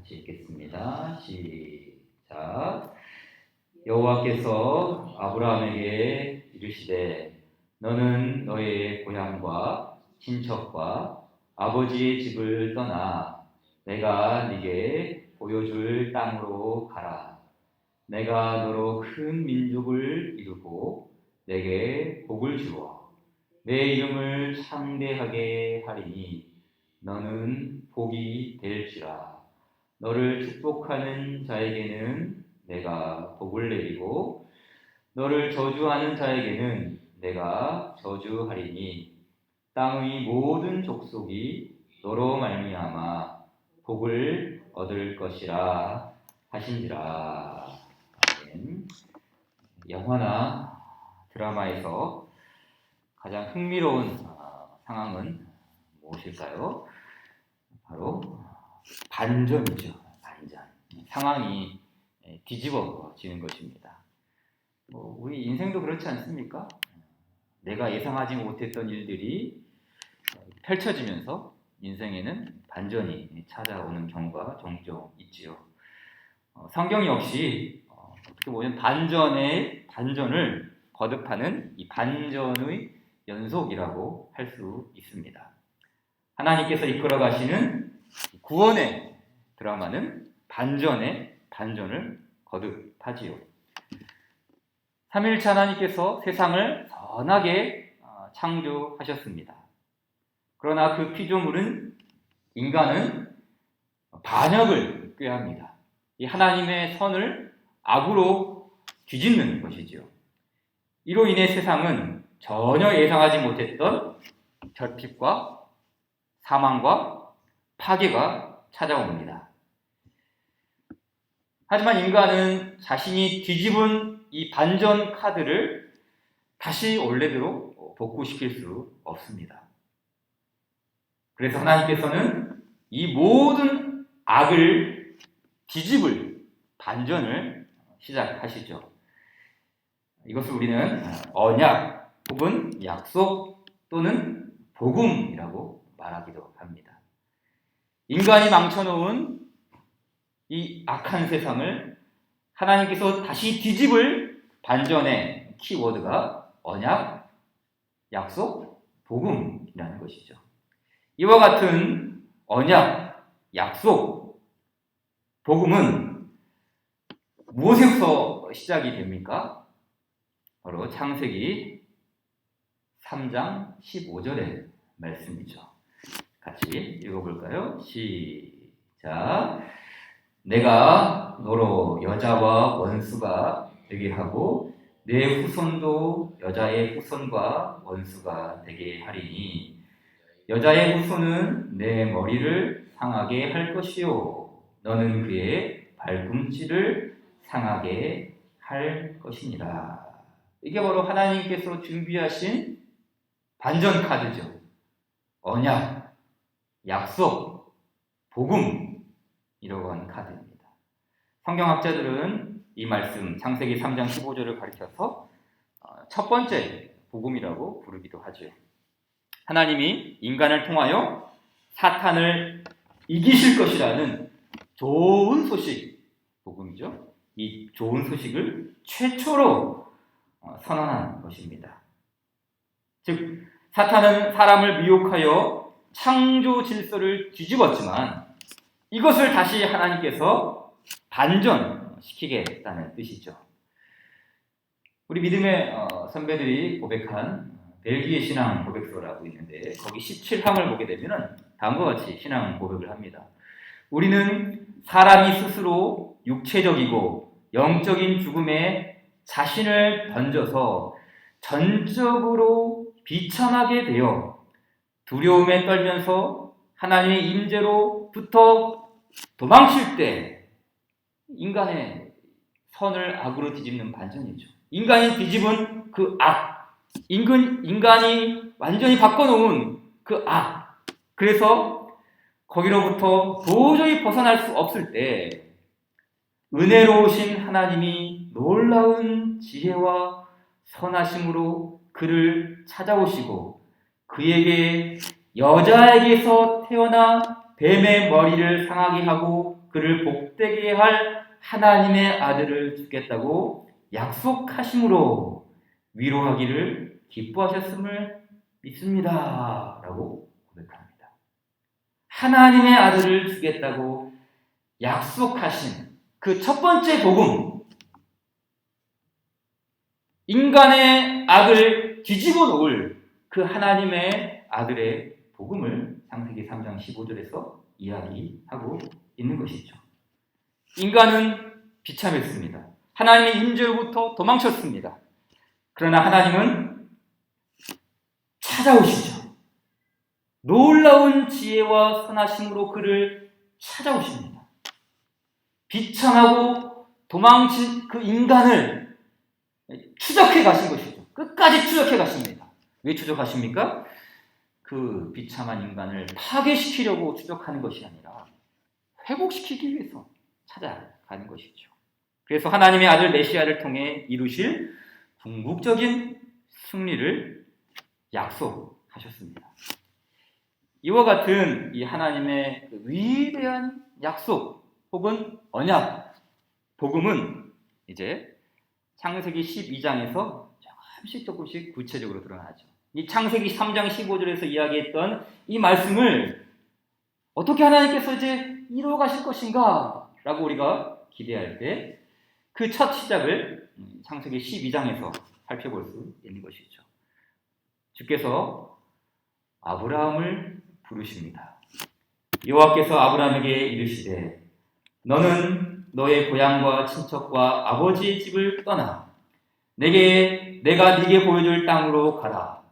같이 읽겠습니다. 시작. 여호와께서 아브라함에게 이르시되 너는 너의 고향과 친척과 아버지의 집을 떠나 내가 네게 보여줄 땅으로 가라. 내가 너로 큰 민족을 이루고 내게 복을 주어 내 이름을 창대하게 하리니 너는 복이 될지라. 너를 축복하는 자에게는 내가 복을 내리고 너를 저주하는 자에게는 내가 저주하리니 땅의 모든 족속이 너로 말미암아 복을 얻을 것이라 하신지라. 아멘. 영화나 드라마에서 가장 흥미로운 상황은 무엇일까요? 바로 반전이죠. 반전. 상황이 뒤집어지는 것입니다. 우리 인생도 그렇지 않습니까? 내가 예상하지 못했던 일들이 펼쳐지면서 인생에는 반전이 찾아오는 경우가 종종 있지요. 성경 역시 어떻게 보면 반전을 거듭하는 이 반전의 연속이라고 할 수 있습니다. 하나님께서 이끌어 가시는 구원의 드라마는 반전의 반전을 거듭하지요. 삼위일체 하나님께서 세상을 선하게 창조하셨습니다. 그러나 그 피조물은 인간은 반역을 꾀합니다. 이 하나님의 선을 악으로 뒤집는 것이지요. 이로 인해 세상은 전혀 예상하지 못했던 결핍과 사망과 파괴가 찾아옵니다. 하지만 인간은 자신이 뒤집은 이 반전 카드를 다시 원래대로 복구시킬 수 없습니다. 그래서 하나님께서는 이 모든 악을 뒤집을 반전을 시작하시죠. 이것을 우리는 언약 혹은 약속 또는 복음이라고 말하기도 합니다. 인간이 망쳐놓은 이 악한 세상을 하나님께서 다시 뒤집을 반전의 키워드가 언약, 약속, 복음이라는 것이죠. 이와 같은 언약, 약속, 복음은 무엇에서 시작이 됩니까? 바로 창세기 3장 15절의 말씀이죠. 같이 읽어볼까요? 시작. 내가 너로 여자와 원수가 되게 하고 내 후손도 여자의 후손과 원수가 되게 하리니 여자의 후손은 내 머리를 상하게 할 것이요 너는 그의 발꿈치를 상하게 할 것이니라. 이게 바로 하나님께서 준비하신 반전 카드죠. 언약, 약속, 복음이라고 하는 카드입니다. 성경학자들은 이 말씀 창세기 3장 15절을 가리켜서 첫 번째 복음이라고 부르기도 하죠. 하나님이 인간을 통하여 사탄을 이기실 것이라는 좋은 소식, 복음이죠. 이 좋은 소식을 최초로 선언한 것입니다. 즉 사탄은 사람을 미혹하여 창조 질서를 뒤집었지만 이것을 다시 하나님께서 반전시키겠다는 뜻이죠. 우리 믿음의 선배들이 고백한 벨기에 신앙 고백서라고 있는데 거기 17항을 보게 되면 다음과 같이 신앙 고백을 합니다. 우리는 사람이 스스로 육체적이고 영적인 죽음에 자신을 던져서 전적으로 비참하게 되어 두려움에 떨면서 하나님의 임재로부터 도망칠 때 인간의 선을 악으로 뒤집는 반전이죠. 인간이 뒤집은 그 악, 인간이 완전히 바꿔놓은 그 악, 그래서 거기로부터 도저히 벗어날 수 없을 때 은혜로우신 하나님이 놀라운 지혜와 선하심으로 그를 찾아오시고 그에게 여자에게서 태어나 뱀의 머리를 상하게 하고 그를 복되게 할 하나님의 아들을 주겠다고 약속하심으로 위로하기를 기뻐하셨음을 믿습니다. 라고 고백합니다. 하나님의 아들을 주겠다고 약속하신 그 첫 번째 복음, 인간의 악을 뒤집어 놓을 그 하나님의 아들의 복음을 창세기 3장 15절에서 이야기하고 있는 것이죠. 인간은 비참했습니다. 하나님의 임재로부터 도망쳤습니다. 그러나 하나님은 찾아오시죠. 놀라운 지혜와 선하심으로 그를 찾아오십니다. 비참하고 도망친 그 인간을 추적해 가신 것이죠. 끝까지 추적해 가십니다. 왜 추적하십니까? 그 비참한 인간을 파괴시키려고 추적하는 것이 아니라 회복시키기 위해서 찾아가는 것이죠. 그래서 하나님의 아들 메시아를 통해 이루실 궁극적인 승리를 약속하셨습니다. 이와 같은 이 하나님의 위대한 약속 혹은 언약, 복음은 이제 창세기 12장에서 조금씩 구체적으로 드러나죠. 이 창세기 3장 15절에서 이야기했던 이 말씀을 어떻게 하나님께서 이제 이루어 가실 것인가 라고 우리가 기대할 때 그 첫 시작을 창세기 12장에서 살펴볼 수 있는 것이죠. 주께서 아브라함을 부르십니다. 여호와께서 아브라함에게 이르시되 너는 너의 고향과 친척과 아버지의 집을 떠나 내가 네게 보여줄 땅으로 가라.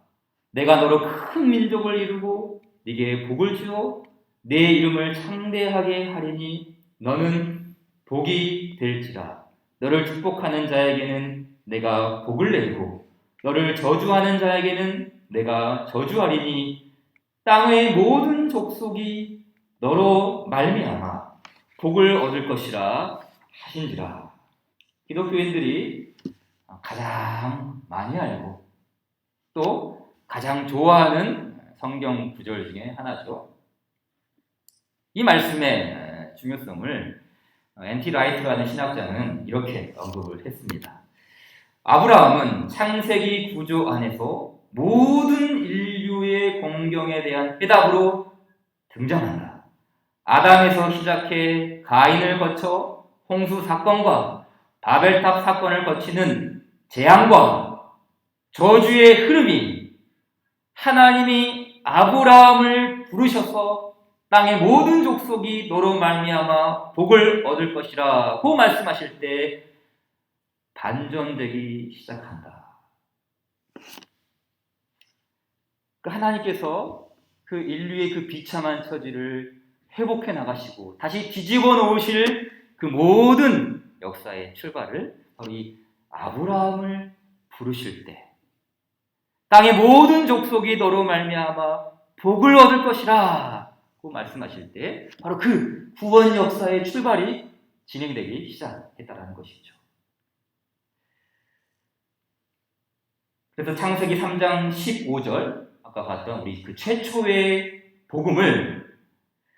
내가 너로 큰 민족을 이루고 네게 복을 주어 내 이름을 창대하게 하리니 너는 복이 될지라. 너를 축복하는 자에게는 내가 복을 내리고 너를 저주하는 자에게는 내가 저주하리니 땅의 모든 족속이 너로 말미암아 복을 얻을 것이라 하신지라. 기독교인들이 가장 많이 알고 또 가장 좋아하는 성경 구절 중에 하나죠. 이 말씀의 중요성을 N.T. 라이트라는 신학자는 이렇게 언급을 했습니다. 아브라함은 창세기 구조 안에서 모든 인류의 공경에 대한 해답으로 등장한다. 아담에서 시작해 가인을 거쳐 홍수 사건과 바벨탑 사건을 거치는 재앙과 저주의 흐름이 하나님이 아브라함을 부르셔서 땅의 모든 족속이 너로 말미암아 복을 얻을 것이라고 말씀하실 때 반전되기 시작한다. 하나님께서 그 인류의 그 비참한 처지를 회복해 나가시고 다시 뒤집어 놓으실 그 모든 역사의 출발을 바로 이 아브라함을 부르실 때 땅의 모든 족속이 너로 말미암아 복을 얻을 것이라 고 말씀하실 때 바로 그 구원 역사의 출발이 진행되기 시작했다는 것이죠. 그래서 창세기 3장 15절 아까 봤던 우리 그 최초의 복음을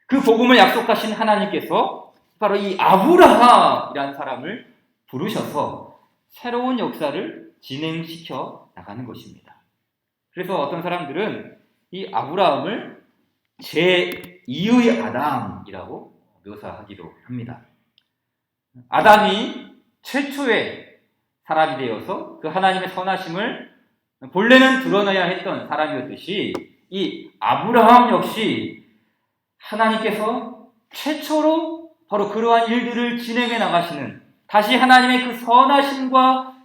그 복음을 약속하신 하나님께서 바로 이 아브라함이라는 사람을 부르셔서 새로운 역사를 진행시켜 나가는 것입니다. 그래서 어떤 사람들은 이 아브라함을 제2의 아담이라고 묘사하기도 합니다. 아담이 최초의 사람이 되어서 그 하나님의 선하심을 본래는 드러내야 했던 사람이었듯이 이 아브라함 역시 하나님께서 최초로 바로 그러한 일들을 진행해 나가시는 다시 하나님의 그 선하심과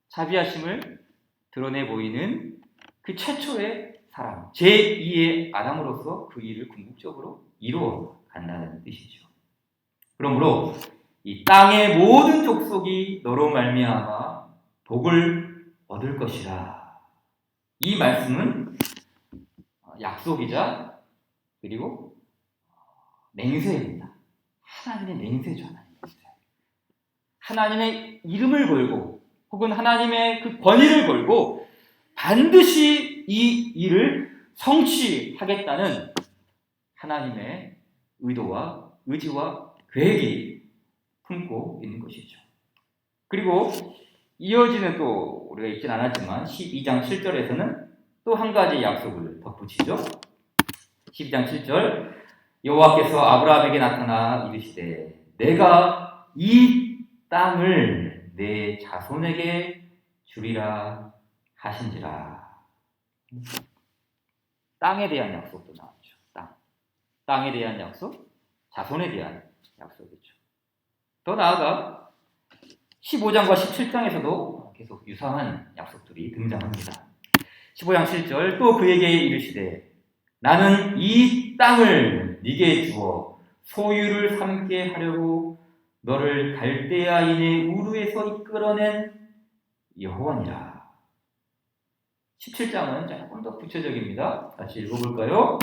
자비하심을 드러내 보이는 그 최초의 사람, 제2의 아담으로서 그 일을 궁극적으로 이루어 간다는 뜻이죠. 그러므로 이 땅의 모든 족속이 너로 말미암아 복을 얻을 것이라. 이 말씀은 약속이자 그리고 맹세입니다. 하나님의 맹세죠. 하나님의 이름을 걸고 혹은 하나님의 그 권위를 걸고 반드시 이 일을 성취하겠다는 하나님의 의도와 의지와 계획이 품고 있는 것이죠. 그리고 이어지는 또 우리가 읽진 않았지만 12장 7절에서는 또 한 가지 약속을 덧붙이죠. 12장 7절 여호와께서 아브라함에게 나타나 이르시되 내가 이 땅을 내 자손에게 주리라 하신지라. 땅에 대한 약속도 나왔죠. 땅에 대한 약속, 자손에 대한 약속이죠. 더 나아가 15장과 17장에서도 계속 유사한 약속들이 등장합니다. 15장 7절 또 그에게 이르시되 나는 이 땅을 네게 주어 소유를 삼게 하려고 너를 갈대아인의 우르에서 이끌어낸 여호와니라. 17장은 조금 더 구체적입니다. 같이 읽어볼까요?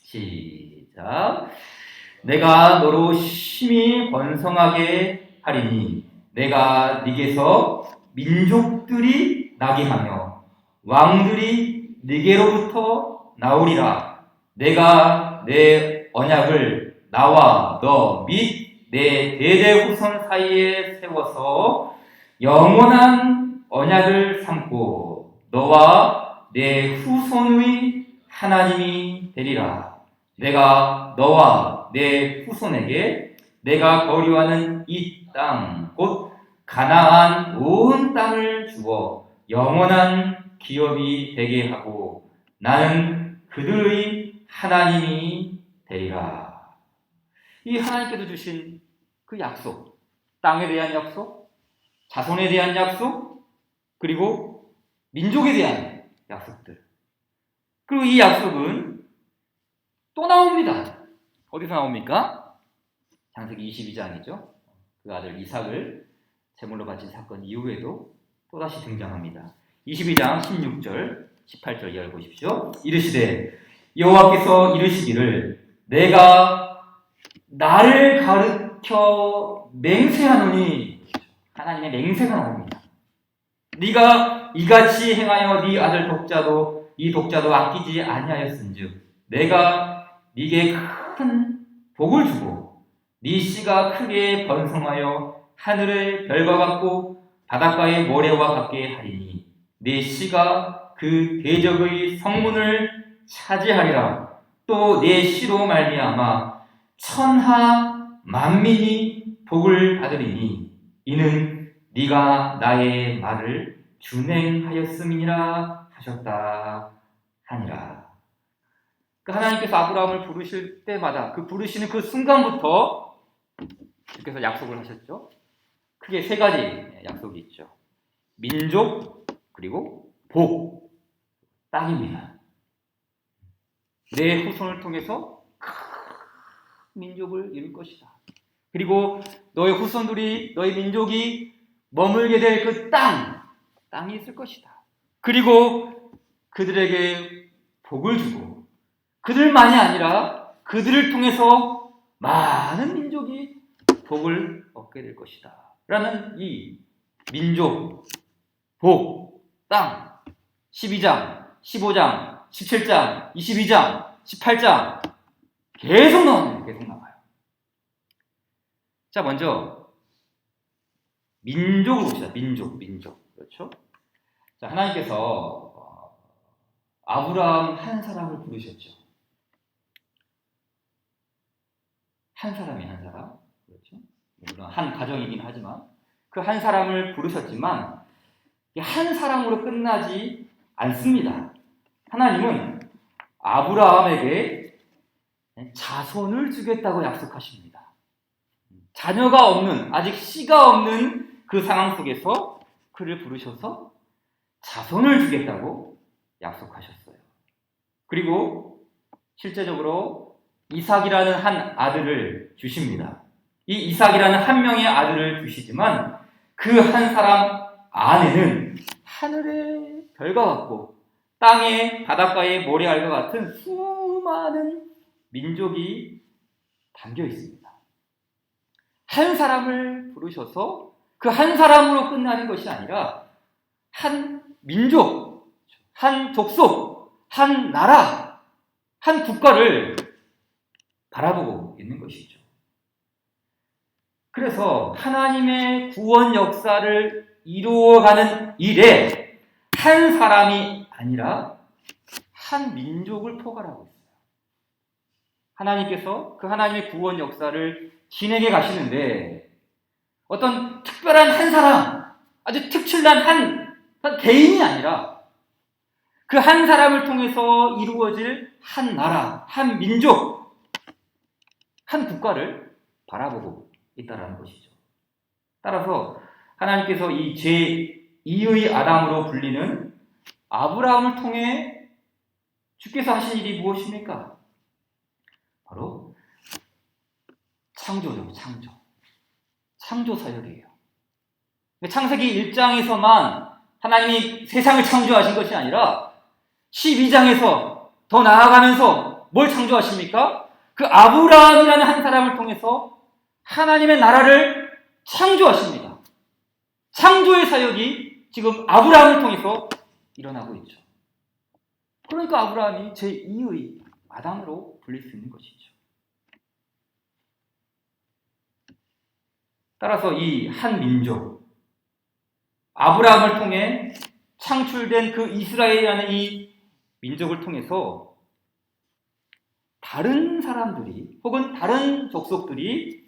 시작. 내가 너로 심히 번성하게 하리니 내가 네게서 민족들이 나게 하며 왕들이 네게로부터 나오리라. 내가 내 언약을 나와 너 및 내 대대 후손 사이에 세워서 영원한 언약을 삼고 너와 내 후손의 하나님이 되리라. 내가 너와 내 후손에게 내가 거류하는 이 땅 곧 가나안 온 땅을 주어 영원한 기업이 되게 하고 나는 그들의 하나님이 되리라. 이 하나님께서 주신 그 약속, 땅에 대한 약속, 자손에 대한 약속, 그리고 민족에 대한 약속들. 그리고 이 약속은 또 나옵니다. 어디서 나옵니까? 창세기 22장이죠. 그 아들 이삭을 제물로 바친 사건 이후에도 또다시 등장합니다. 22장 16절, 18절 이하를 보십시오. 이르시되 여호와께서 이르시기를 내가 나를 가르쳐 맹세하노니 하나님의 맹세가 나옵니다. 네가 이같이 행하여 네 아들 독자도 이 독자도 아끼지 아니하였은즉 내가 네게 큰 복을 주고 네 씨가 크게 번성하여 하늘의 별과 같고 바닷가의 모래와 같게 하리니 네 씨가 그 대적의 성문을 차지하리라. 또 내 씨로 말미암아 천하 만민이 복을 받으리니 이는 네가 나의 말을 준행하였음이니라 하셨다 하니라. 하나님께서 아브라함을 부르실 때마다 그 부르시는 그 순간부터 주께서 약속을 하셨죠. 크게 세 가지 약속이 있죠. 민족, 그리고 복, 땅입니다. 내 후손을 통해서 큰 민족을 이룰 것이다. 그리고 너의 후손들이, 너의 민족이 머물게 될 그 땅이 있을 것이다. 그리고 그들에게 복을 주고 그들만이 아니라 그들을 통해서 많은 민족이 복을 얻게 될 것이다. 라는 이 민족, 복, 땅 12장, 15장, 17장, 22장, 18장 계속 나와요. 자, 먼저 민족을 봅시다. 민족. 그렇죠? 자, 하나님께서 아브라함 한 사람을 부르셨죠. 한 사람. 그렇죠? 물론 한 가정이긴 하지만 그 한 사람을 부르셨지만 한 사람으로 끝나지 않습니다. 하나님은 아브라함에게 자손을 주겠다고 약속하십니다. 자녀가 없는, 아직 씨가 없는 그 상황 속에서 그를 부르셔서 자손을 주겠다고 약속하셨어요. 그리고 실제적으로 이삭이라는 한 아들을 주십니다. 이 이삭이라는 한 명의 아들을 주시지만 그 한 사람 안에는 하늘의 별과 같고 땅의 바닷가의 모래알과 같은 수많은 민족이 담겨 있습니다. 한 사람을 부르셔서 그 한 사람으로 끝나는 것이 아니라 한 민족, 한 족속, 한 나라, 한 국가를 바라보고 있는 것이죠. 그래서 하나님의 구원 역사를 이루어가는 일에 한 사람이 아니라 한 민족을 포괄하고 있어요. 하나님께서 그 하나님의 구원 역사를 진행해 가시는데 어떤 특별한 한 사람, 아주 특출난 한 개인이 아니라 그 한 사람을 통해서 이루어질 한 나라, 한 민족, 한 국가를 바라보고 있다는 것이죠. 따라서 하나님께서 이 제2의 아담으로 불리는 아브라함을 통해 주께서 하신 일이 무엇입니까? 바로 창조죠. 창조 사역이에요. 창세기 1장에서만 하나님이 세상을 창조하신 것이 아니라 12장에서 더 나아가면서 뭘 창조하십니까? 그 아브라함이라는 한 사람을 통해서 하나님의 나라를 창조하십니다. 창조의 사역이 지금 아브라함을 통해서 일어나고 있죠. 그러니까 아브라함이 제2의 아담으로 불릴 수 있는 것이죠. 따라서 이 한 민족, 아브라함을 통해 창출된 그 이스라엘이라는 이 민족을 통해서 다른 사람들이 혹은 다른 족속들이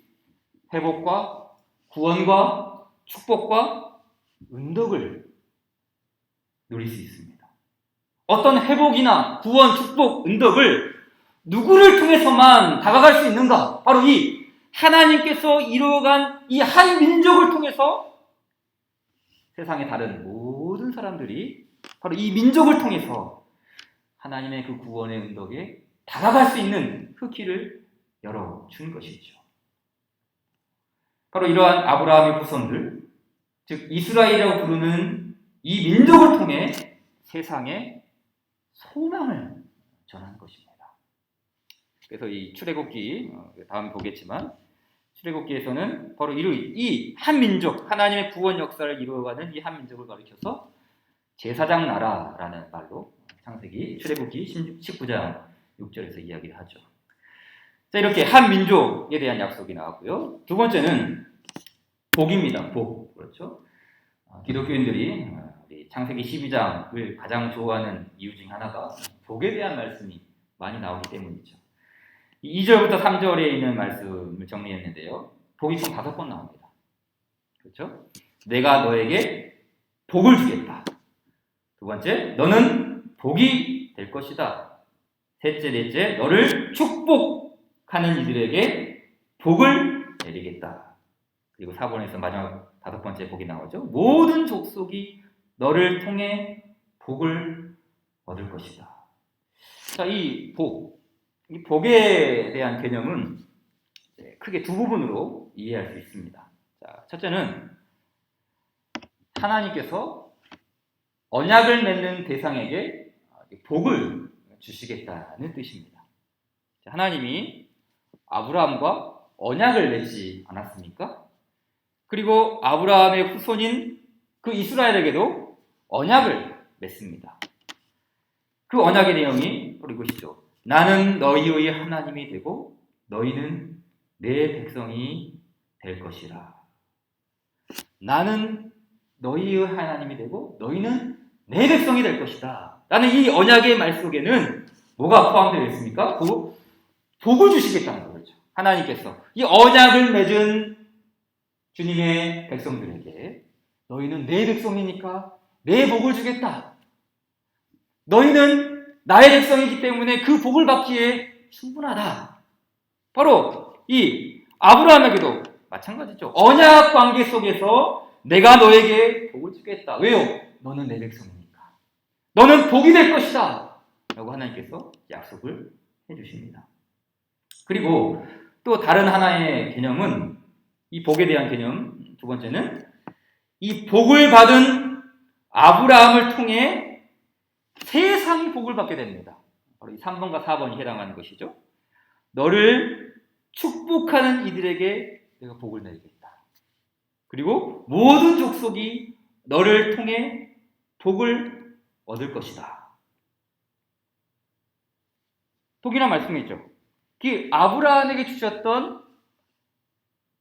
회복과 구원과 축복과 은덕을 누릴 수 있습니다. 어떤 회복이나 구원, 축복, 은덕을 누구를 통해서만 다가갈 수 있는가? 바로 이 하나님께서 이루어간 이 한 민족을 통해서 세상의 다른 모든 사람들이 바로 이 민족을 통해서 하나님의 그 구원의 은덕에 다가갈 수 있는 그 길을 열어준 것이죠. 바로 이러한 아브라함의 후손들, 즉 이스라엘이라고 부르는 이 민족을 통해 세상에 소망을 전하는 것입니다. 그래서 이 출애굽기, 다음 보겠지만 출애굽기에서는 바로 이 한 민족, 하나님의 구원 역사를 이루어가는 이 한 민족을 가리켜서 제사장 나라라는 말로 창세기 출애굽기 19장 6절에서 이야기를 하죠. 자, 이렇게 한 민족에 대한 약속이 나왔고요. 두 번째는 복입니다. 복. 그렇죠? 기독교인들이 우리 창세기 12장을 가장 좋아하는 이유 중 하나가 복에 대한 말씀이 많이 나오기 때문이죠. 2절부터 3절에 있는 말씀을 정리했는데요. 복이 총 5번 나옵니다. 그렇죠? 내가 너에게 복을 주겠다. 두 번째, 너는 복이 될 것이다. 셋째, 넷째, 너를 축복하는 이들에게 복을 내리겠다. 그리고 4번에서 마지막 5번째 복이 나오죠. 모든 족속이 너를 통해 복을 얻을 것이다. 자, 이 복에 대한 개념은 크게 두 부분으로 이해할 수 있습니다. 자, 첫째는 하나님께서 언약을 맺는 대상에게 복을 주시겠다는 뜻입니다. 하나님이 아브라함과 언약을 맺지 않았습니까? 그리고 아브라함의 후손인 그 이스라엘에게도 언약을 맺습니다. 그 언약의 내용이 바로 이것이죠. 나는 너희의 하나님이 되고 너희는 내 백성이 될 것이라. 나는 너희의 하나님이 되고 너희는 내 백성이 될 것이다. 라는 이 언약의 말 속에는 뭐가 포함되어 있습니까? 복을 주시겠다는 거죠. 하나님께서 이 언약을 맺은 주님의 백성들에게 너희는 내 백성이니까 내 복을 주겠다. 너희는 나의 백성이기 때문에 그 복을 받기에 충분하다. 바로 이 아브라함에게도 마찬가지죠. 언약 관계 속에서 내가 너에게 복을 주겠다. 왜요? 너는 내 백성이니까. 너는 복이 될 것이다. 라고 하나님께서 약속을 해주십니다. 그리고 또 다른 하나의 개념은 이 복에 대한 개념 두 번째는 이 복을 받은 아브라함을 통해 세상이 복을 받게 됩니다. 바로 이 3번과 4번이 해당하는 것이죠. 너를 축복하는 이들에게 내가 복을 내리겠다. 그리고 모든 족속이 너를 통해 복을 얻을 것이다. 복이란 말씀이죠. 그 아브라함에게 주셨던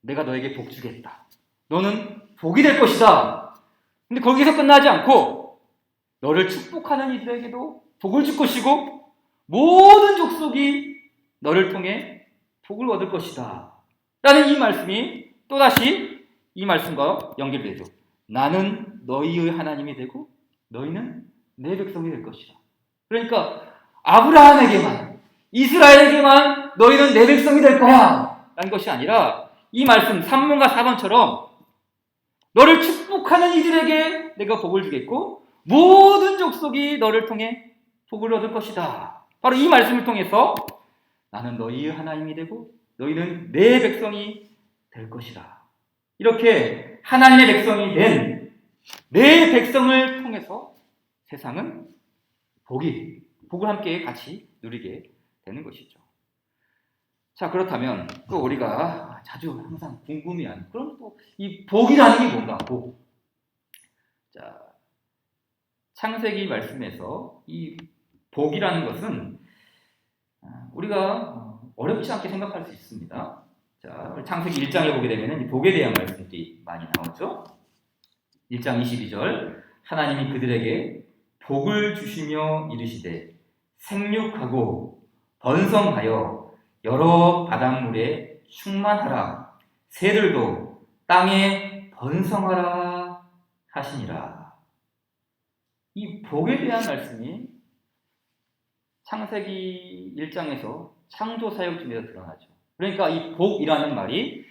내가 너에게 복 주겠다. 너는 복이 될 것이다. 근데 거기서 끝나지 않고 너를 축복하는 이들에게도 복을 줄 것이고 모든 족속이 너를 통해 복을 얻을 것이다. 라는 이 말씀이 또다시 이 말씀과 연결되죠. 나는 너희의 하나님이 되고 너희는 내 백성이 될 것이다. 그러니까 아브라함에게만, 이스라엘에게만 너희는 내 백성이 될 거야 라는 것이 아니라 이 말씀 3번과 4번처럼 너를 축복하는 이들에게 내가 복을 주겠고 모든 족속이 너를 통해 복을 얻을 것이다. 바로 이 말씀을 통해서 나는 너희의 하나님이 되고 너희는 내 백성이 될 것이다. 이렇게 하나님의 백성이 된 내 백성을 통해서 세상은 복을 함께 같이 누리게 되는 것이죠. 자, 그렇다면 또 우리가 자주 항상 궁금해하는 그럼 또 이 복이라는 게 뭔가? 복. 자, 창세기 말씀에서 이 복이라는 것은 우리가 어렵지 않게 생각할 수 있습니다. 자, 창세기 1장에 보게 되면 이 복에 대한 말씀들이 많이 나오죠. 1장 22절 하나님이 그들에게 복을 주시며 이르시되 생육하고 번성하여 여러 바닷물에 충만하라 새들도 땅에 번성하라 하시니라. 이 복에 대한 말씀이 창세기 1장에서 창조 사역 중에서 드러나죠. 그러니까 이 복이라는 말이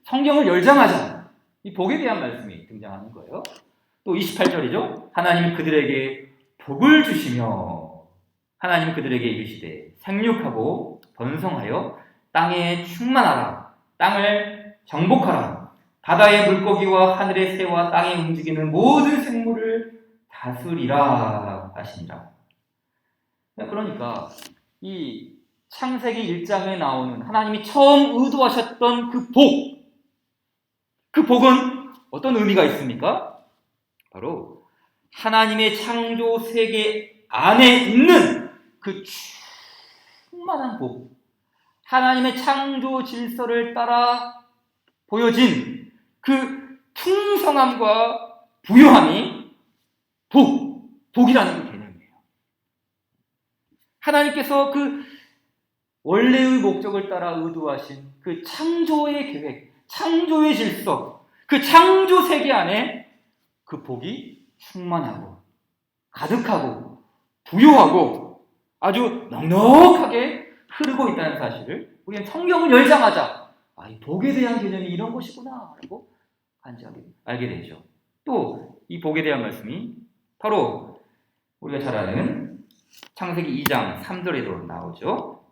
성경을 열자마자 이 복에 대한 말씀이 등장하는 거예요. 또 28절이죠. 하나님이 그들에게 복을 주시며 하나님이 그들에게 이르시되 생육하고 번성하여 땅에 충만하라 땅을 정복하라 바다의 물고기와 하늘의 새와 땅에 움직이는 모든 생물을 다스리라 하시니라. 그러니까 이 창세기 1장에 나오는 하나님이 처음 의도하셨던 그 복은 어떤 의미가 있습니까? 바로 하나님의 창조 세계 안에 있는 그 충만한 복, 하나님의 창조 질서를 따라 보여진 그 풍성함과 부유함이 복이라는 그 개념이에요. 하나님께서 그 원래의 목적을 따라 의도하신 그 창조의 계획, 창조의 질서, 그 창조 세계 안에 그 복이 충만하고 가득하고 부유하고 아주 넉넉하게 흐르고 있다는 사실을 우리는 성경을 열자마자 이 복에 대한 개념이 이런 것이구나 라고 간직하게 알게 되죠. 또 이 복에 대한 말씀이 바로 우리가 잘 아는 창세기 2장 3절에도 나오죠.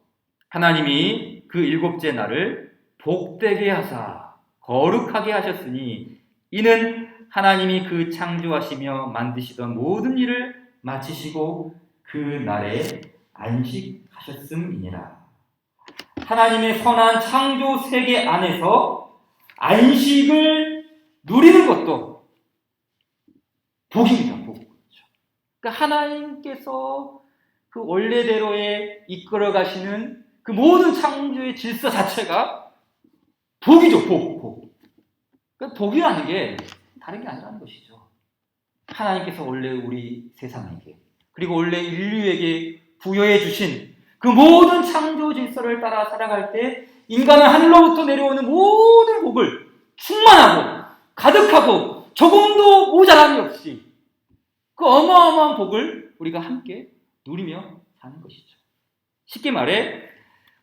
하나님이 그 일곱째 날을 복되게 하사 거룩하게 하셨으니 이는 하나님이 그 창조하시며 만드시던 모든 일을 마치시고 그 날에 안식하셨음이니라. 하나님의 선한 창조 세계 안에서 안식을 누리는 것도 복입니다. 복. 그러니까 하나님께서 그 원래대로에 이끌어 가시는 그 모든 창조의 질서 자체가 복이죠. 복. 그러니까 복이라는 게 다른 게 아니라는 것이죠. 하나님께서 원래 우리 세상에게 그리고 원래 인류에게 부여해 주신 그 모든 창조 질서를 따라 살아갈 때 인간은 하늘로부터 내려오는 모든 복을 충만하고 가득하고 조금도 모자람이 없이 그 어마어마한 복을 우리가 함께 누리며 사는 것이죠. 쉽게 말해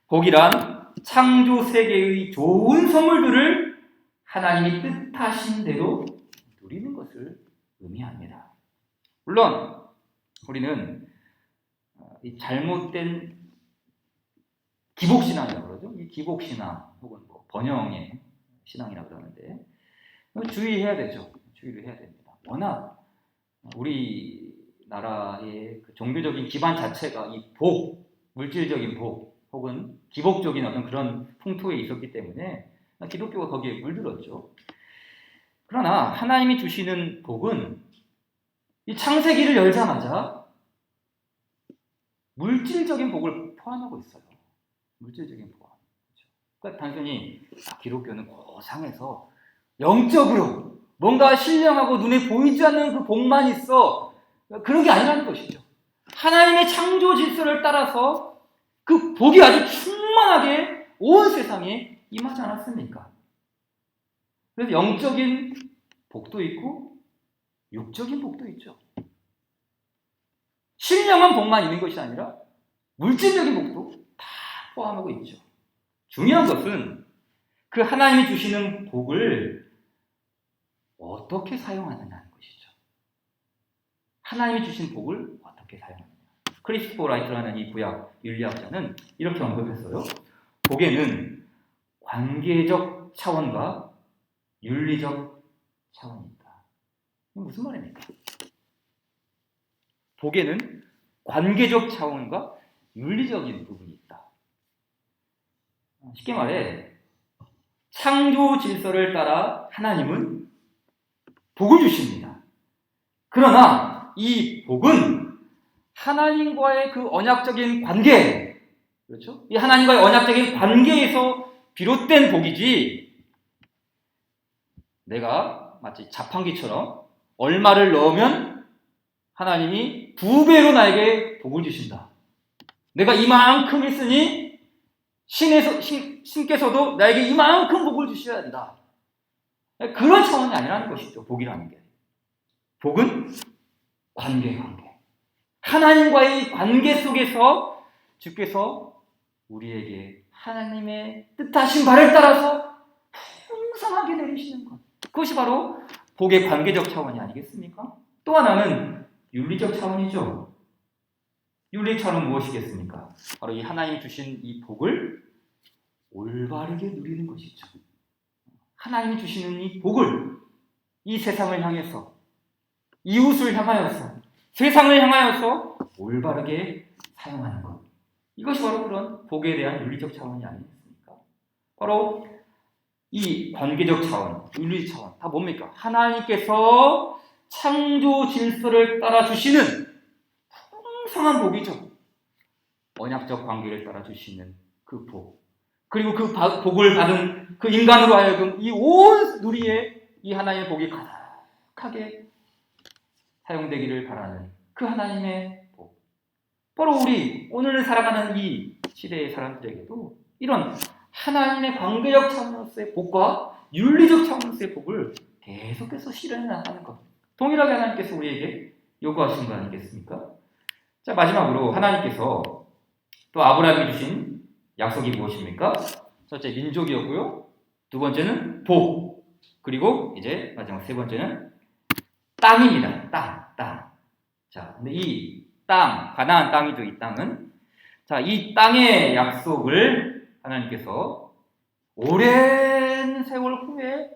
복이란 창조 세계의 좋은 선물들을 하나님이 뜻하신 대로 누리는 것을 의미합니다. 물론 우리는 이 잘못된 기복신앙이라고 그러죠. 이 기복신앙 혹은 번영의 신앙이라고 그러는데 주의해야 되죠. 주의를 해야 됩니다. 워낙 우리나라의 그 종교적인 기반 자체가 이 복, 물질적인 복 혹은 기복적인 어떤 그런 풍토에 있었기 때문에 기독교가 거기에 물들었죠. 그러나 하나님이 주시는 복은 이 창세기를 열자마자 물질적인 복을 포함하고 있어요. 물질적인 보완. 그렇죠? 그러니까 단순히 기독교는 고상해서 영적으로 뭔가 신령하고 눈에 보이지 않는 그 복만 있어. 그런 게 아니라는 것이죠. 하나님의 창조 질서를 따라서 그 복이 아주 충만하게 온 세상에 임하지 않았습니까? 그래서 영적인 복도 있고 육적인 복도 있죠. 신령한 복만 있는 것이 아니라 물질적인 복도 다 포함하고 있죠. 중요한 것은 그 하나님이 주시는 복을 어떻게 사용하느냐는 것이죠. 하나님이 주신 복을 어떻게 사용하느냐. 크리스토퍼 라이트라는 이 구약 윤리학자는 이렇게 언급했어요. 복에는 관계적 차원과 윤리적 차원이 있다. 이게 무슨 말입니까? 복에는 관계적 차원과 윤리적인 부분이 있다. 쉽게 말해 창조 질서를 따라 하나님은 복을 주십니다. 그러나 이 복은 하나님과의 그 언약적인 관계, 그렇죠? 이 하나님과의 언약적인 관계에서 비롯된 복이지, 내가 마치 자판기처럼 얼마를 넣으면 하나님이 2배로 나에게 복을 주신다. 내가 이만큼 했으니 신께서도 나에게 이만큼 복을 주셔야 한다. 그런 차원이 아니라는 것이죠. 복이라는 게. 복은 관계. 하나님과의 관계 속에서 주께서 우리에게 하나님의 뜻하신 바를 따라서 풍성하게 내리시는 것. 그것이 바로 복의 관계적 차원이 아니겠습니까? 또 하나는 윤리적 차원이죠. 윤리적 차원은 무엇이겠습니까? 바로 이 하나님이 주신 이 복을 올바르게 누리는 것이죠. 하나님이 주시는 이 복을 이 세상을 향해서, 이웃을 향하여서, 세상을 향하여서 올바르게 사용하는 것. 이것이 바로 그런 복에 대한 윤리적 차원이 아니겠습니까? 바로 이 관계적 차원, 윤리적 차원, 다 뭡니까? 하나님께서 창조 질서를 따라 주시는 풍성한 복이죠. 언약적 관계를 따라 주시는 그 복. 그리고 그 복을 받은 그 인간으로 하여금 이 온 누리에 이 하나님의 복이 가득하게 사용되기를 바라는 그 하나님의 복. 바로 우리 오늘 살아가는 이 시대의 사람들에게도 이런 하나님의 관계적 차원에서의 복과 윤리적 차원에서의 복을 계속해서 실현하는 것. 동일하게 하나님께서 우리에게 요구하신 거 아니겠습니까? 자, 마지막으로 하나님께서 또 아브라함이 주신 약속이 무엇입니까? 첫째, 민족이었고요. 두 번째는 복. 그리고 이제 마지막 세 번째는 땅입니다. 땅. 자, 근데 이 땅, 가나안 땅이죠. 이 땅은. 자, 이 땅의 약속을 하나님께서 오랜 세월 후에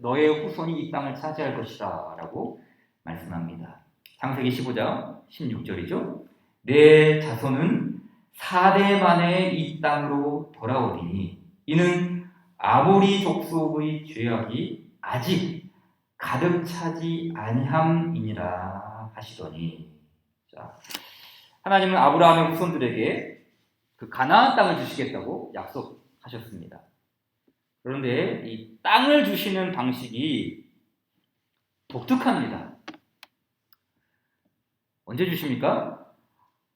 너의 후손이 이 땅을 차지할 것이다 라고 말씀합니다. 창세기 15장 16절이죠. 내 자손은 4대 만에 이 땅으로 돌아오리니 이는 아모리 족속의 죄악이 아직 가득 차지 아니함이니라 하시더니. 자, 하나님은 아브라함의 후손들에게 그 가나안 땅을 주시겠다고 약속하셨습니다. 그런데 이 땅을 주시는 방식이 독특합니다. 언제 주십니까?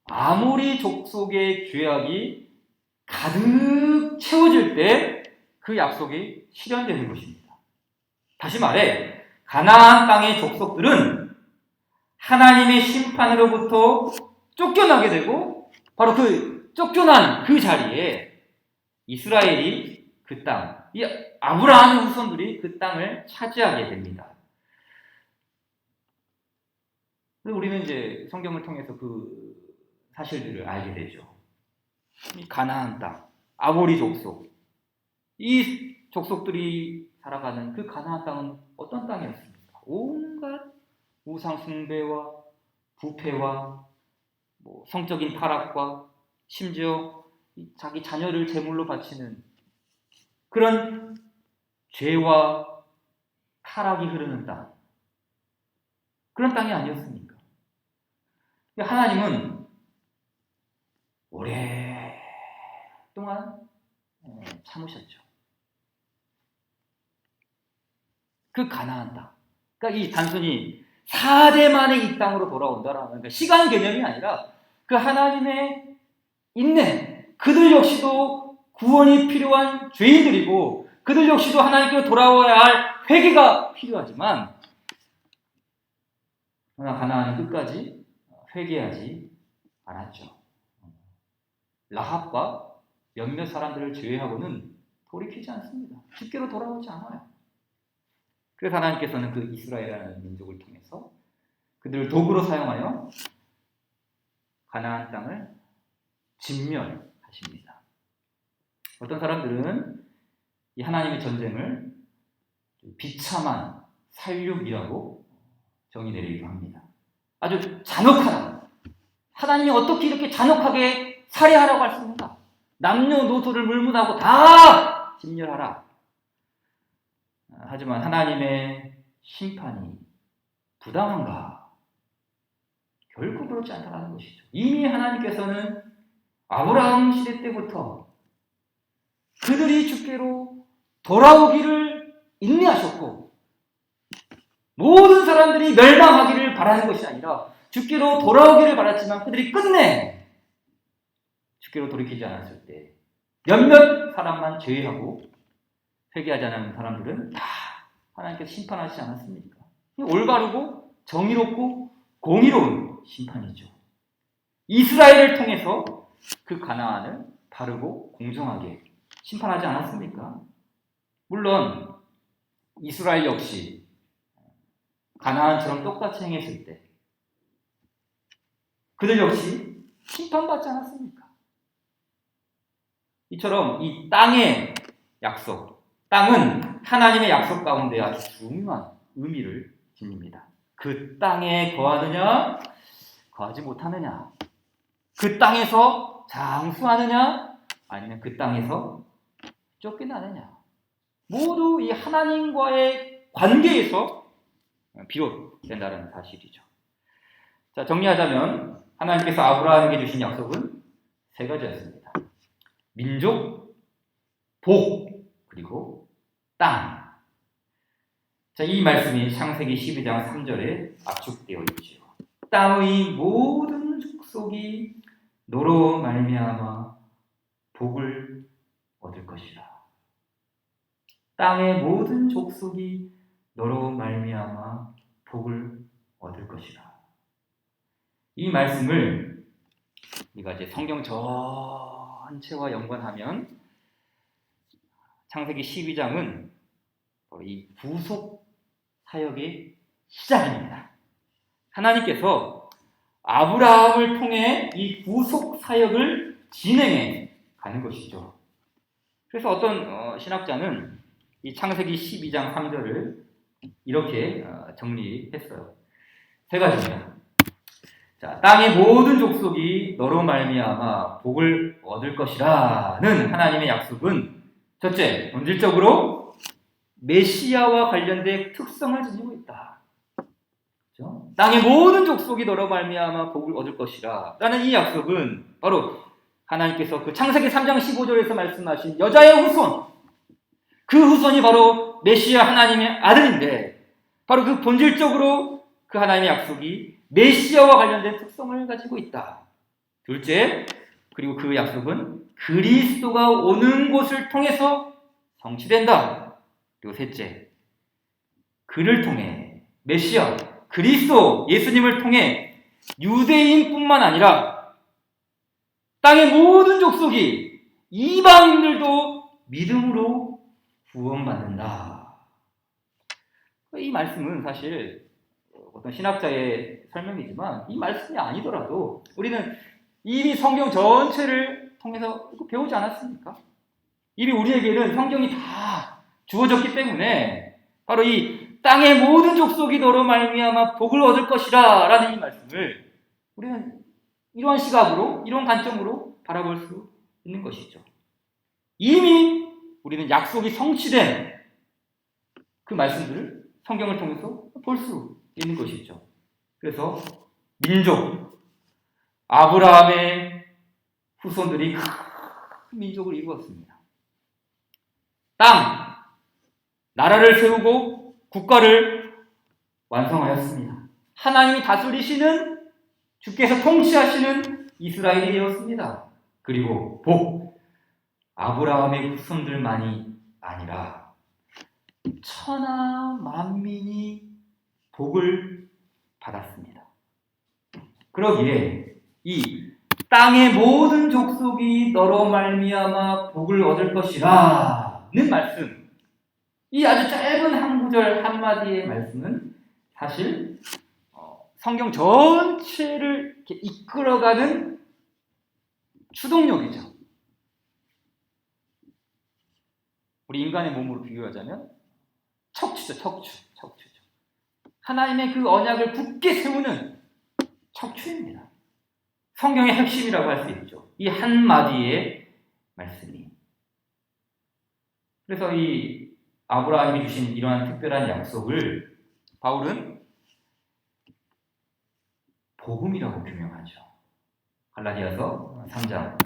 아모리 족속의 죄악이 가득 채워질 때 그 약속이 실현되는 것입니다. 다시 말해 가나안 땅의 족속들은 하나님의 심판으로부터 쫓겨나게 되고 바로 그 쫓겨난 그 자리에 이스라엘이 그 땅, 이 아브라함의 후손들이 그 땅을 차지하게 됩니다. 우리는 이제 성경을 통해서 그 사실들을 알게 되죠. 이 가나안 땅, 아모리 족속, 이 족속들이 살아가는 그 가나안 땅은 어떤 땅이었습니까? 온갖 우상 숭배와 부패와 성적인 타락과 심지어 자기 자녀를 제물로 바치는 그런 죄와 타락이 흐르는 땅, 그런 땅이 아니었습니까? 하나님은 동안 참으셨죠. 그 가나안 땅. 그러니까 이 단순히 4대 만에 이 땅으로 돌아온다라는 그러니까 시간 개념이 아니라 그 하나님의 인내, 그들 역시도 구원이 필요한 죄인들이고 그들 역시도 하나님께로 돌아와야 할 회개가 필요하지만 그러나 가나안은 끝까지 회개하지 않았죠. 라합과 몇몇 사람들을 제외하고는 돌이키지 않습니다. 주께로 돌아오지 않아요. 그래서 하나님께서는 그 이스라엘이라는 민족을 통해서 그들을 도구로 사용하여 가나안 땅을 진멸하십니다. 어떤 사람들은 이 하나님의 전쟁을 비참한 살육이라고 정의 내리기도 합니다. 아주 잔혹하다. 하나님이 어떻게 이렇게 잔혹하게 살해하라고 할 수 있는가? 남녀노소를 물문하고 다 진멸하라. 하지만 하나님의 심판이 부당한가? 결코 그렇지 않다는 것이죠. 이미 하나님께서는 아브라함 시대 때부터 그들이 주께로 돌아오기를 인내하셨고 모든 사람들이 멸망하기를 바라는 것이 아니라 주께로 돌아오기를 바랐지만 그들이 끝내 주께로 돌이키지 않았을 때 몇몇 사람만 제외하고 회개하지 않은 사람들은 다 하나님께서 심판하시지 않았습니까? 올바르고 정의롭고 공의로운 심판이죠. 이스라엘을 통해서 그 가나안을 바르고 공정하게 심판하지 않았습니까? 물론 이스라엘 역시 가나안처럼 똑같이 행했을 때 그들 역시 심판받지 않았습니까? 이처럼 이 땅의 약속, 땅은 하나님의 약속 가운데 아주 중요한 의미를 지닙니다. 그 땅에 거하느냐, 거하지 못하느냐, 그 땅에서 장수하느냐, 아니면 그 땅에서 쫓겨나느냐, 모두 이 하나님과의 관계에서 비롯된다는 사실이죠. 자, 정리하자면 하나님께서 아브라함에게 주신 약속은 세 가지였습니다. 민족, 복, 그리고 땅. 자, 이 말씀이 창세기 12장 3절에 압축되어 있죠. 땅의 모든 족속이 너로 말미암아 복을 얻을 것이라. 땅의 모든 족속이 너로 말미암아 복을 얻을 것이라. 이 말씀을 우리가 이제 성경 전체와 연관하면 창세기 12장은 이 구속 사역의 시작입니다. 하나님께서 아브라함을 통해 이 구속 사역을 진행해 가는 것이죠. 그래서 어떤 신학자는 이 창세기 12장 3절을 이렇게 정리했어요. 세 가지입니다. 자, 땅의 모든 족속이 너로 말미암아 복을 얻을 것이라는 하나님의 약속은 첫째, 본질적으로 메시아와 관련된 특성을 지니고 있다. 그렇죠? 땅의 모든 족속이 너로 말미암아 복을 얻을 것이라 라는 이 약속은 바로 하나님께서 그 창세기 3장 15절에서 말씀하신 여자의 후손, 그 후손이 바로 메시아 하나님의 아들인데 바로 그 본질적으로 그 하나님의 약속이 메시아와 관련된 특성을 가지고 있다. 둘째, 그리고 그 약속은 그리스도가 오는 곳을 통해서 성취된다. 그리고 셋째, 그를 통해 메시아, 그리스도, 예수님을 통해 유대인뿐만 아니라 땅의 모든 족속이 이방인들도 믿음으로 구원받는다. 이 말씀은 사실 어떤 신학자의 설명이지만 이 말씀이 아니더라도 우리는 이미 성경 전체를 통해서 배우지 않았습니까? 이미 우리에게는 성경이 다 주어졌기 때문에 바로 이 땅의 모든 족속이 너로 말미암아 복을 얻을 것이라 라는 이 말씀을 우리는 이러한 시각으로, 이러한 관점으로 바라볼 수 있는 것이죠. 이미 우리는 약속이 성취된 그 말씀들을 성경을 통해서 볼 수 있는 것이죠. 그래서 민족, 아브라함의 후손들이 큰 민족을 이루었습니다. 땅, 나라를 세우고 국가를 완성하였습니다. 하나님이 다스리시는, 주께서 통치하시는 이스라엘이 되었습니다. 그리고 복, 아브라함의 후손들만이 아니라 천하 만민이 복을 받았습니다. 그러기에 이 땅의 모든 족속이 너로 말미암아 복을 얻을 것이라는 말씀, 이 아주 짧은 한 구절 한마디의 말씀은 사실 성경 전체를 이렇게 이끌어가는 추동력이죠. 우리 인간의 몸으로 비교하자면 척추죠. 척추죠. 하나님의 그 언약을 굳게 세우는 척추입니다. 성경의 핵심이라고 할 수 있죠. 이 한마디의 말씀이. 그래서 이 아브라함이 주신 이러한 특별한 약속을 바울은 복음이라고 규명하죠. 갈라디아서 3장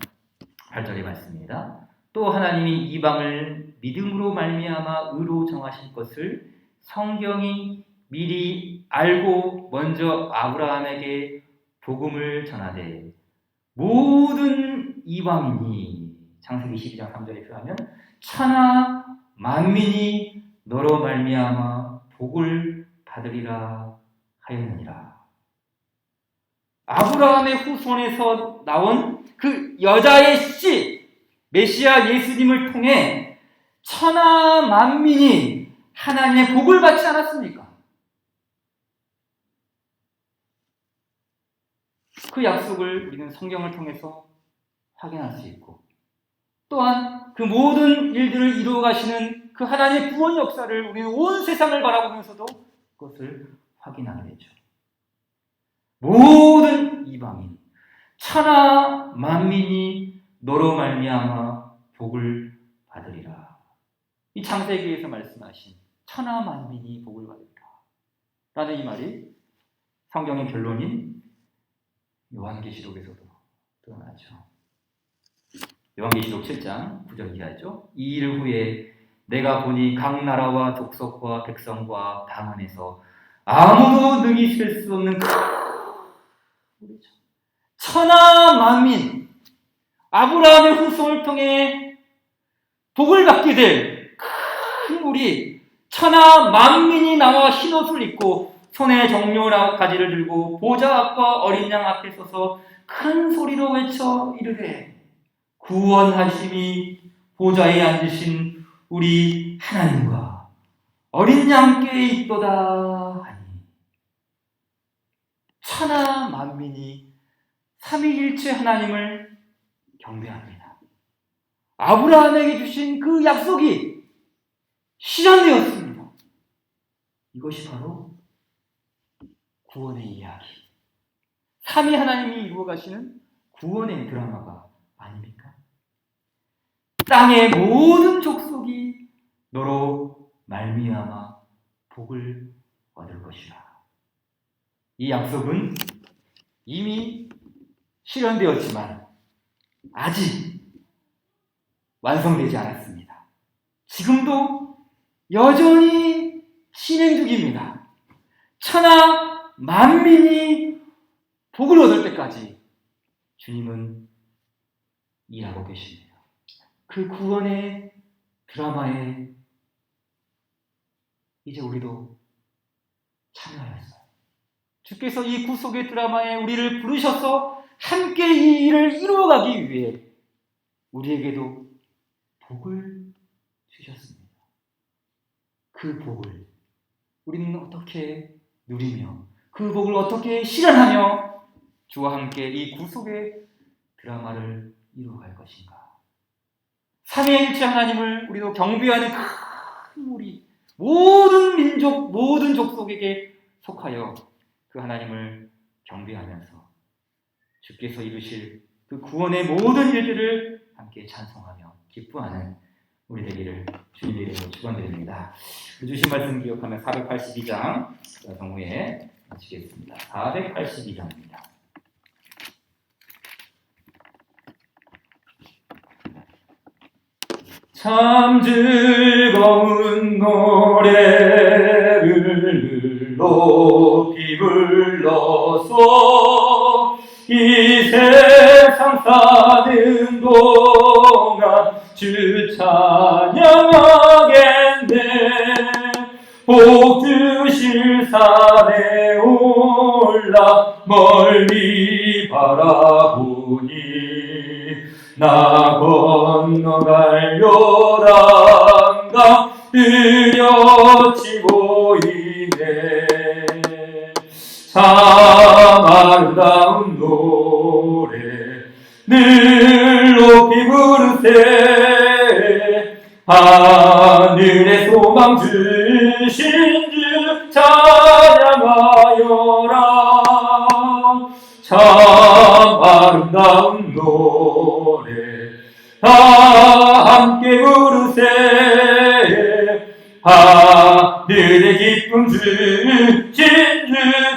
8절의 말씀입니다. 또 하나님이 이방을 믿음으로 말미암아 의로 정하실 것을 성경이 미리 알고 먼저 아브라함에게 복음을 전하되 모든 이방인이, 창세기 22장 3절에 표하면 천하 만민이 너로 말미암아 복을 받으리라 하였느니라. 아브라함의 후손에서 나온 그 여자의 씨, 메시아 예수님을 통해 천하 만민이 하나님의 복을 받지 않았습니까? 그 약속을 우리는 성경을 통해서 확인할 수 있고, 또한 그 모든 일들을 이루어 가시는 그 하나님의 구원 역사를 우리는 온 세상을 바라보면서도 그것을 확인하게 되죠. 모든 이방인, 천하 만민이 너로 말미암아 복을 받으리라. 이 창세기에서 말씀하신 천하 만민이 복을 받으리라 라는 이 말이 성경의 결론인 요한계시록에서도 드러나죠. 요한계시록 7장 9절 이하죠. 이 일 후에 내가 보니 각 나라와 족속과 백성과 방언에서 아무도 능히 셀 수 없는 천하 만민, 아브라함의 후손을 통해 복을 받게 될 큰 무리, 천하 만민이 나와 흰옷을 입고 손에 정료나 가지를 들고 보좌 앞과 어린 양 앞에 서서 큰 소리로 외쳐 이르되 구원하심이 보좌에 앉으신 우리 하나님과 어린 양께 있도다 하니, 천하 만민이 삼위일체 하나님을 경배합니다. 아브라함에게 주신 그 약속이 실현되었습니다. 이것이 바로 구원의 이야기, 삼위 하나님이 이루어 가시는 구원의 드라마가 아닙니까? 땅의 모든 족속이 너로 말미암아 복을 얻을 것이라. 이 약속은 이미 실현되었지만 아직 완성되지 않았습니다. 지금도 여전히 진행 중입니다. 천하 만민이 복을 얻을 때까지 주님은 일하고 계십니다. 그 구원의 드라마에 이제 우리도 참여하였어요. 주께서 이 구속의 드라마에 우리를 부르셔서 함께 이 일을 이루어가기 위해 우리에게도 복을 주셨습니다. 그 복을 우리는 어떻게 누리며 그 복을 어떻게 실현하며 주와 함께 이 구속의 드라마를 이루어갈 것인가? 삼위일체 하나님을 우리도 경배하는 큰 무리, 모든 민족, 모든 족속에게 속하여 그 하나님을 경배하면서 주께서 이루실 그 구원의 모든 일들을 함께 찬송하며 기뻐하는 우리 되기를 주님의 이름으로 축원드립니다. 주신 말씀 기억하며 482장 성후에 마치겠습니다. 482장입니다. 참 즐거운 노래를 높이 불러서 이 세상 사는 동안 주 찬양하겠네. 복 주실 산에 올라 멀리 바라보니 나 건너갈 요단강 뚜렷이 보이네. 참 아름다운 노래 늘 높이 부르세. 하늘의 소망 주신 주 찬양하여라. 참 아름다운 노래 다 함께 부르세. 하늘의 기쁨 주신 주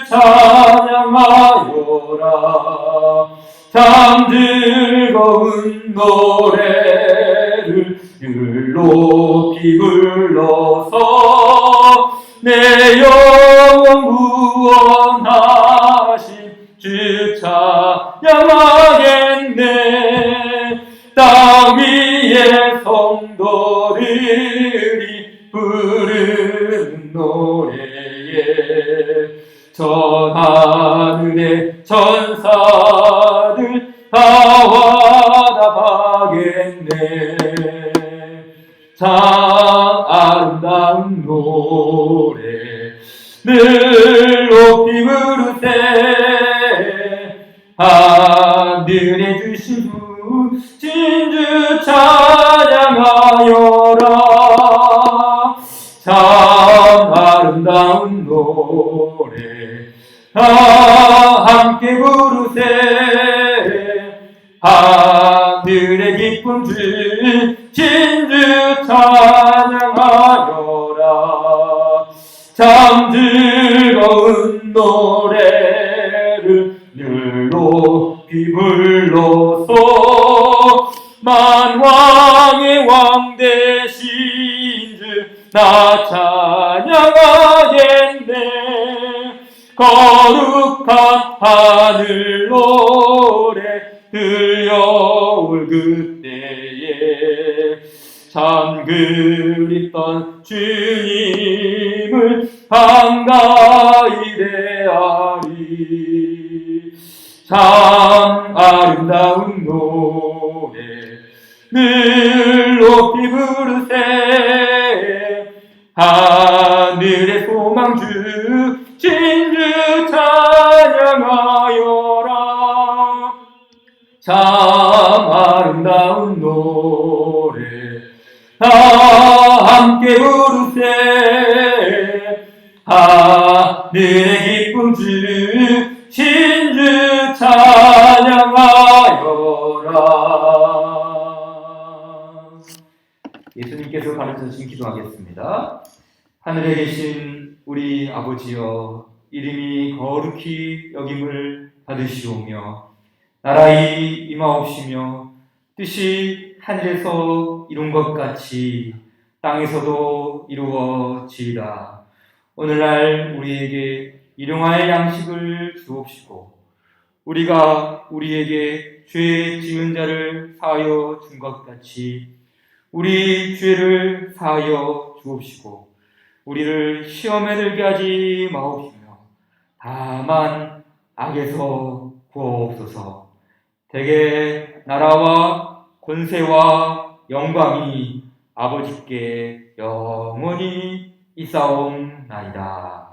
찬양하여라. 참 즐거운 노래를 늘 높이 불러서 내 영혼 구원하신 주 찬양하겠네. 땅 위의 성도들이 부르는 노래에 저 하늘의 천사들 다 화답하겠네. 참 아름다운 노래 늘 높이 부르세. 하늘에 주신 주 진주 찬양하여라. 참 아름다운 노래 다 함께 부르세. 하늘의 기쁨 주신 주 찬양하여라. 참 즐거운 노래를 늘 높이 불러서 만왕의 왕 되신 주 나 찬양하겠네. 거룩한 하늘 노래 들려올 그때에 참 그립던 주님을 반가이 대하리. 참 아름다운 노래 늘 높이 부르세. 하늘의 소망 주신 주 찬양하여라. 참 아름다운 노래 다 함께 부르세. 하늘의 기쁨 주신 주 찬양하여라. 예수님께서 가르쳐주신 기도하겠습니다. 하늘에 계신 우리 아버지여, 이름이 거룩히 여김을 받으시오며 나라의 임하옵시며 뜻이 하늘에서 이룬 것 같이 땅에서도 이루어지이다. 오늘날 우리에게 일용할 양식을 주옵시고 우리가 우리에게 죄 지은 자를 사하여 준 것 같이 우리 죄를 사하여 주옵시고 우리를 시험에 들게 하지 마옵시며 다만 악에서 구하옵소서. 대개 나라와 권세와 영광이 아버지께 영원히 있사옵나이다.